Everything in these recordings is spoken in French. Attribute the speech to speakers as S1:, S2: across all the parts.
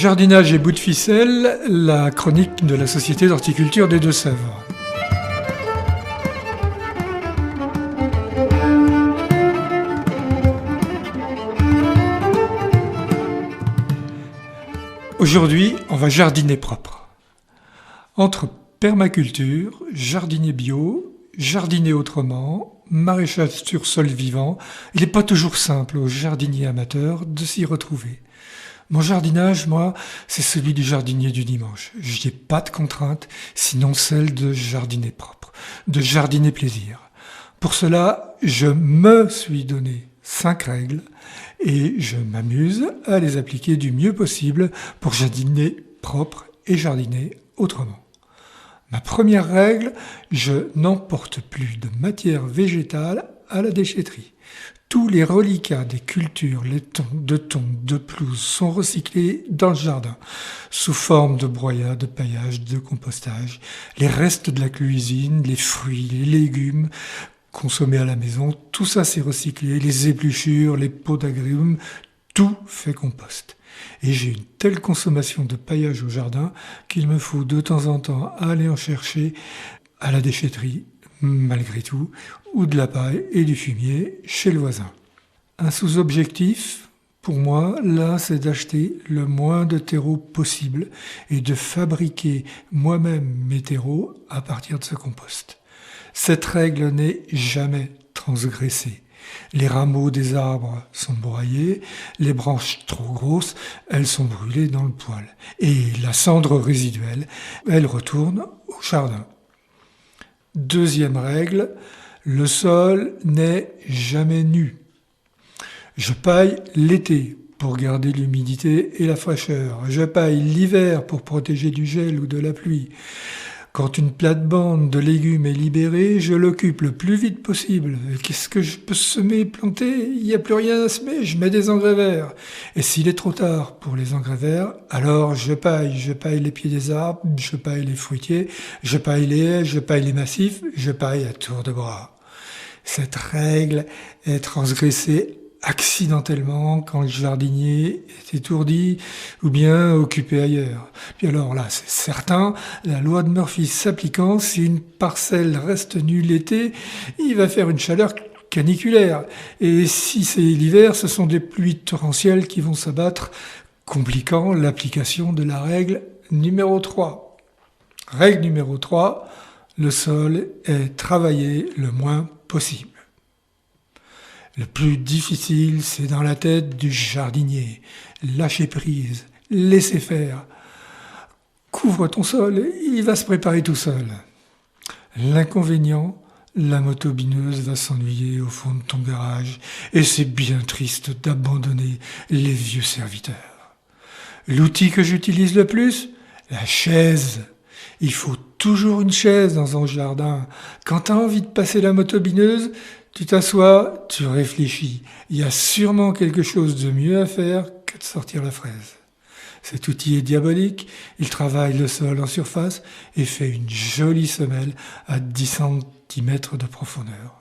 S1: Jardinage et bout de ficelle, la chronique de la Société d'horticulture des Deux-Sèvres. Aujourd'hui, on va jardiner propre. Entre permaculture, jardiner bio, jardiner autrement, maraîchage sur sol vivant, il n'est pas toujours simple aux jardiniers amateurs de s'y retrouver. Mon jardinage, moi, c'est celui du jardinier du dimanche. Je n'ai pas de contrainte, sinon celle de jardiner propre, de jardiner plaisir. Pour cela, je me suis donné 5 règles et je m'amuse à les appliquer du mieux possible pour jardiner propre et jardiner autrement. Ma première règle, je n'emporte plus de matière végétale à la déchetterie. Tous les reliquats des cultures, les tons, de pelouse sont recyclés dans le jardin, sous forme de broyat, de paillage, de compostage. Les restes de la cuisine, les fruits, les légumes consommés à la maison, tout ça c'est recyclé. Les épluchures, les pots d'agrumes, tout fait compost. Et j'ai une telle consommation de paillage au jardin qu'il me faut de temps en temps aller en chercher à la déchetterie, malgré tout, ou de la paille et du fumier chez le voisin. Un sous-objectif, pour moi, là, c'est d'acheter le moins de terreau possible et de fabriquer moi-même mes terreaux à partir de ce compost. Cette règle n'est jamais transgressée. Les rameaux des arbres sont broyés, les branches trop grosses, elles sont brûlées dans le poêle. Et la cendre résiduelle, elle retourne au jardin. Deuxième règle, le sol n'est jamais nu. Je paille l'été pour garder l'humidité et la fraîcheur. Je paille l'hiver pour protéger du gel ou de la pluie. Quand une plate-bande de légumes est libérée, je l'occupe le plus vite possible. Qu'est-ce que je peux semer, planter ? Il n'y a plus rien à semer, je mets des engrais verts. Et s'il est trop tard pour les engrais verts, alors je paille les pieds des arbres, je paille les fruitiers, je paille les haies, je paille les massifs, je paille à tour de bras. Cette règle est transgressée accidentellement quand le jardinier est étourdi ou bien occupé ailleurs. Puis alors là, c'est certain, la loi de Murphy s'appliquant, si une parcelle reste nue l'été, il va faire une chaleur caniculaire. Et si c'est l'hiver, ce sont des pluies torrentielles qui vont s'abattre, compliquant l'application de la règle numéro 3. Règle numéro 3, le sol est travaillé le moins possible. Le plus difficile, c'est dans la tête du jardinier. Lâcher prise, laisser faire. Couvre ton sol, il va se préparer tout seul. L'inconvénient, la motobineuse va s'ennuyer au fond de ton garage et c'est bien triste d'abandonner les vieux serviteurs. L'outil que j'utilise le plus, la chaise. Il faut toujours une chaise dans un jardin. Quand tu as envie de passer la motobineuse, tu t'assois, tu réfléchis. Il y a sûrement quelque chose de mieux à faire que de sortir la fraise. Cet outil est diabolique, il travaille le sol en surface et fait une jolie semelle à 10 cm de profondeur.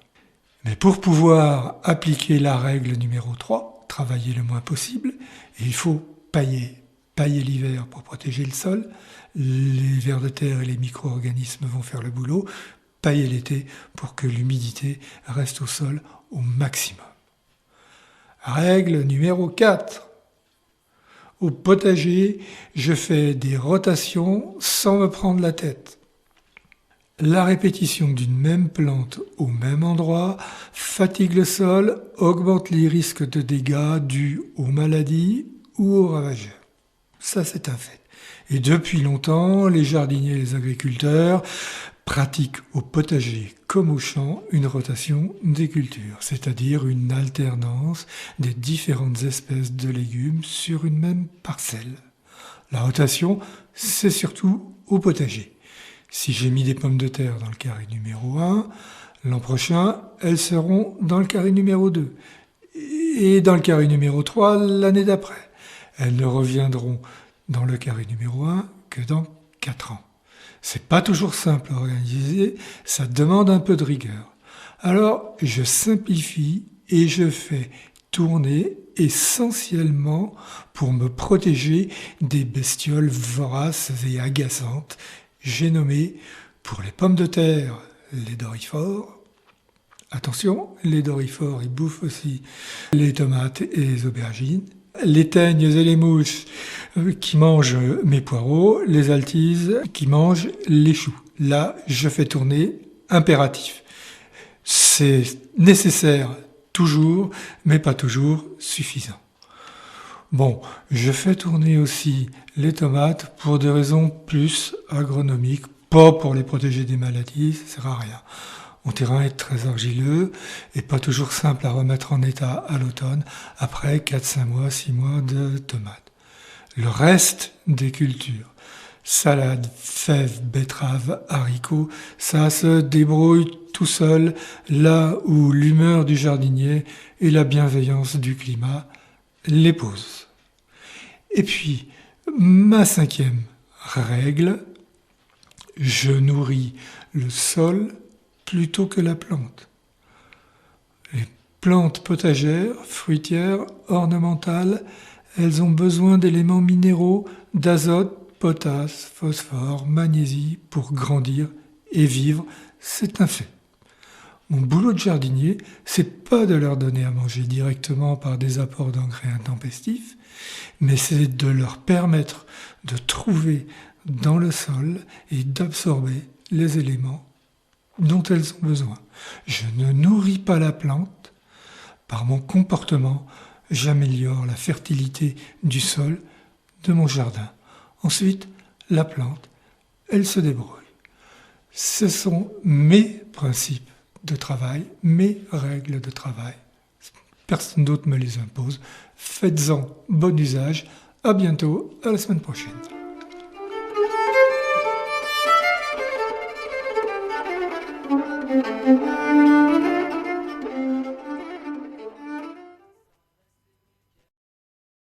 S1: Mais pour pouvoir appliquer la règle numéro 3, travailler le moins possible, il faut pailler. Pailler l'hiver pour protéger le sol, les vers de terre et les micro-organismes vont faire le boulot, pailler l'été pour que l'humidité reste au sol au maximum. Règle numéro 4. Au potager, je fais des rotations sans me prendre la tête. La répétition d'une même plante au même endroit fatigue le sol, augmente les risques de dégâts dus aux maladies ou aux ravageurs. Ça, c'est un fait. Et depuis longtemps, les jardiniers et les agriculteurs pratiquent au potager comme au champ une rotation des cultures, c'est-à-dire une alternance des différentes espèces de légumes sur une même parcelle. La rotation, c'est surtout au potager. Si j'ai mis des pommes de terre dans le carré numéro 1, l'an prochain, elles seront dans le carré numéro 2. Et dans le carré numéro 3, l'année d'après. Elles ne reviendront dans le carré numéro 1 que dans 4 ans. C'est pas toujours simple à organiser, ça demande un peu de rigueur. Alors, je simplifie et je fais tourné essentiellement pour me protéger des bestioles voraces et agaçantes. J'ai nommé pour les pommes de terre les doryphores. Attention, les doryphores, ils bouffent aussi les tomates et les aubergines. Les teignes et les mouches qui mangent mes poireaux, les altises qui mangent les choux. Là, je fais tourner impératif. C'est nécessaire toujours, mais pas toujours suffisant. Bon, je fais tourner aussi les tomates pour des raisons plus agronomiques, pas pour les protéger des maladies, ça sert à rien. Mon terrain est très argileux et pas toujours simple à remettre en état à l'automne, après 4, 5 mois, 6 mois de tomates. Le reste des cultures, salade, fèves, betteraves, haricots, ça se débrouille tout seul, là où l'humeur du jardinier et la bienveillance du climat les posent. Et puis, ma 5e règle, je nourris le sol plutôt que la plante. Les plantes potagères, fruitières, ornementales, elles ont besoin d'éléments minéraux, d'azote, potasse, phosphore, magnésie pour grandir et vivre, c'est un fait. Mon boulot de jardinier, c'est pas de leur donner à manger directement par des apports d'engrais intempestifs, mais c'est de leur permettre de trouver dans le sol et d'absorber les éléments dont elles ont besoin. Je ne nourris pas la plante. Par mon comportement, j'améliore la fertilité du sol de mon jardin. Ensuite, la plante, elle se débrouille. Ce sont mes principes de travail, mes règles de travail. Personne d'autre me les impose. Faites-en bon usage. À bientôt, à la semaine prochaine.
S2: Thank you.